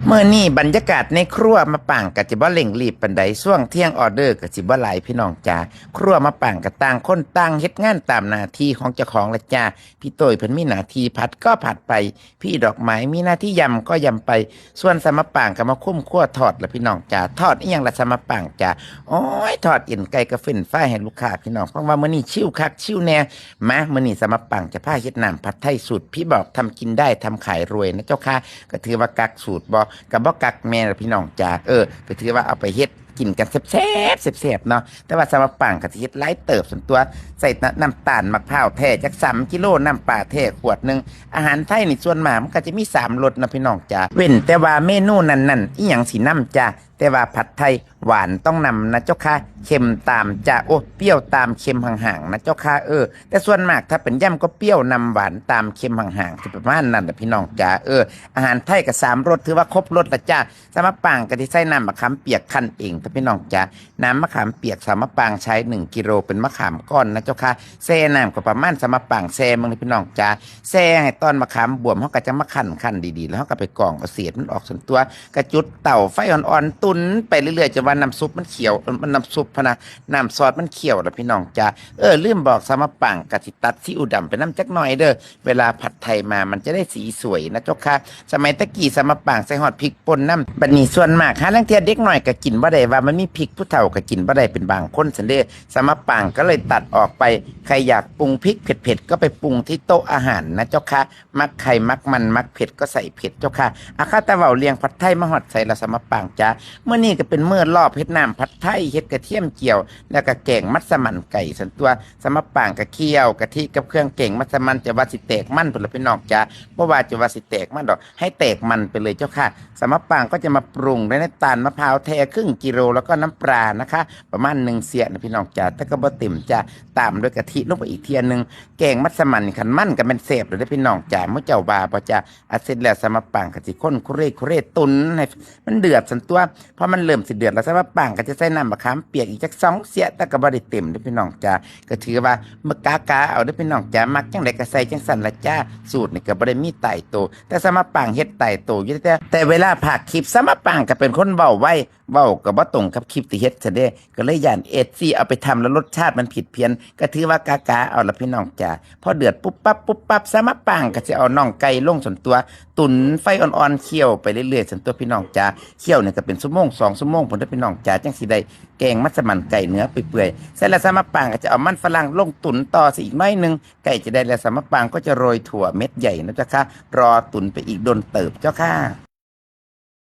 เมื่อนี้บรรยากาศในครัวมาป่างกะจิบ่เร่งรีบปานใดช่วงเที่ยงออเดอร์กะจิบ่หลายพี่น้องจ้าครัวมาป่างกะต่างคนต่างเฮ็ดงานตามหน้าที่ของเจ้าของละจ้าพี่โต้ยเพิ่นมีหน้าที่ผัดก็ผัดไปพี่ดอกไม้มีหน้าที่ยำก็ยำไปส่วนสมป่างก็มาคุ้มคั่วทอดละพี่น้องจ้าทอดอีหยังละสมป่างจ้าโอ้ยทอดเอ็นไก่กะเฟ้นฝ้ายให้ลูกค้าพี่น้องเพราะว่ามื้อนี้ชิวคักชิวแน่มามื้อนี้สมป่างจะพาเฮ็ดน้ำผัดไทยสูตรพี่บอกทำกินได้ทำขายรวยนะเจ้าค่ะก็ถือว่ากักสูตรบ่กับบ่กักแม่ละพี่น้องจ้าก็ถือว่าเอาไปเฮ็ดกินกันแซ่บๆแซ่บๆเนาะแต่ว่าสำหรับปังก็สิเฮ็ดหลายเติบส่วนตัวใส่น้ำตาลมะพร้าวแท้จัก3กิโลน้ำปลาแท้ขวดนึงอาหารไทยนี่ส่วนมากมันก็จะมี3รสนะพี่น้องจ้าเว้นแต่ว่าเมนูนั้นๆอีหยังสินำจ้าแต่ว่าผัดไทยหวานต้องนำนะเจ้าค่ะเค็มตามจ้าโอ้เปรี้ยวตามเค็มห่างๆนะเจ้าค่ะแต่ส่วนมากถ้าเป็นย่ำก็เปรี้ยวนำหวานตามเค็มห่างๆสิประมาณนั้นนะพี่น้องจ้าอาหารไทยก็3รสถือว่าครบรสละจ้าสำหรับปังก็ที่ใส่น้ำมะขามเปียกคั่นเองถ้าพี่น้องจ้าน้ำมะขามเปียกสามะปางใช้1กิโลเป็นมะขามก้อนนะเจ้าค่ะแช่น้ำก็ประมาณสามะปางแช่มึงเลยพี่น้องจ้าแช่ให้ต้นมะขามบวมเขาก็จะมาคั่นดีๆแล้วเขาก็ไปกรองเอาเศษมันออกส่วนตัวกระจุดเต่าไฟอ่อนๆตุนไปเรื่อยๆจนว่าน้ำซุปมันเขียวมันน้ำซุปพะนะน้ำซอสมันเขียวแล้วพี่น้องจ้าลืมบอกสามะปางกะสิตัดซีอิ๊วดำไปน้ำจักหน่อยเด้อเวลาผัดไทยมามันจะได้สีสวยนะเจ้าค่ะสมัยตะกี้สามะปางใส่ฮอดพริกป่นน้ำบัดนี้ส่วนมากหาลังเทียเด็กหน่อยก็กินบ่ได้ว่ามันมีพริกผู้เฒ่าก็กินบ่ได้เป็นบางคนซั่นเด้สามะปางก็เลยตัดออกไปใครอยากปรุงพริกเผ็ดๆก็ไปปรุงที่โต๊ะอาหารนะเจ้าค่ะมักไข่มักมันมักเผ็ดก็ใส่เผ็ดเจ้าค่ะข้าแต่เว้าเลียงผัดไทยมาฮอดใส่ละสามะปางจ้าเมื่อนี้ก็เป็นมื้อรอบเฮ็ดน้ำผัดไทยเฮ็ดกระเทียมเจียวแล้วก็แกงมัสมั่นไก่สันตัวสามะปางก็เคี่ยวกะทิกับเครื่องแกงมัสมั่นจะว่าสิแตกมันพุ่นละพี่น้องจ้าบ่ว่าจะว่าสิแตกมันดอกให้แตกมันไปเลยเจ้าค่ะสามะปางก็จะมาปรุงด้วยน้ำตาลมะพร้าวแท้ครึ่งกิโลแล้วก็น้ำปลานะคะประมาณ1เสียนะพี่น้องจ้าแต่ก็บ่เต็มจ้าตามด้วยกะทิลงไปอีกเทียนึงแกงมัสมั่นคันมันก็เป็นแซ่บเลยพี่น้องจ้ามื้อเจ้าว่าบ่จ้าเสร็จแล้วสามะปางก็สิข้นคุเรตุนให้มันเดือดสันตัวพอมันเริ่มสิเดือดแล้วสามะปางก็จะใส่น้ำมะขามเปียกอีกจัก2เสียแต่ก็บ่ได้เต็มเด้อพี่น้องจ้าก็ถือว่ามื้อกาเอาเด้อพี่น้องจ้ามักจังได๋ก็ใส่จังสั่นละจ้าสูตรนี่ก็บ่ได้มีตายตัวแต่สามะปางเฮ็ดตายตัวอยู่แต่เวลาภาคคลิปสามะปางก็เป็นคนเว้าไวเว้าก็บ่ตรงกับคลิปที่เฮ็ดซะเด้ก็เลยย่านFCเอาไปทำแล้วรสชาติมันผิดเพี้ยนก็ถือว่ากาเอาละพี่น้องจ้าพอเดือดปุ๊บปั๊บสามะปางก็สิเอาน่องไก่ลงส่วนตัวตุ๋นไฟอ่อนๆเคี่ยวไปเรื่อยๆส่วนตัวพี่น้องจ้าเคี่ยวเนี่ยก็เป็นชั่วโมง2ชั่วโมงพุ่นเด้อพี่น้องจ้าจังสิได้แกงมัสมั่นไก่เนื้อเปื่อยๆเสร็จแล้วสามะปางก็จะเอามันฝรั่งลงตุ๋นต่อสิอีกหน่อยนึงไก่จะได้แล้วสามะปางก็จะโรยถั่วเม็ดใหญ่นะเจ้าค่ะรอตุ๋นไปอีกโดนเติบเจ้าค่ะ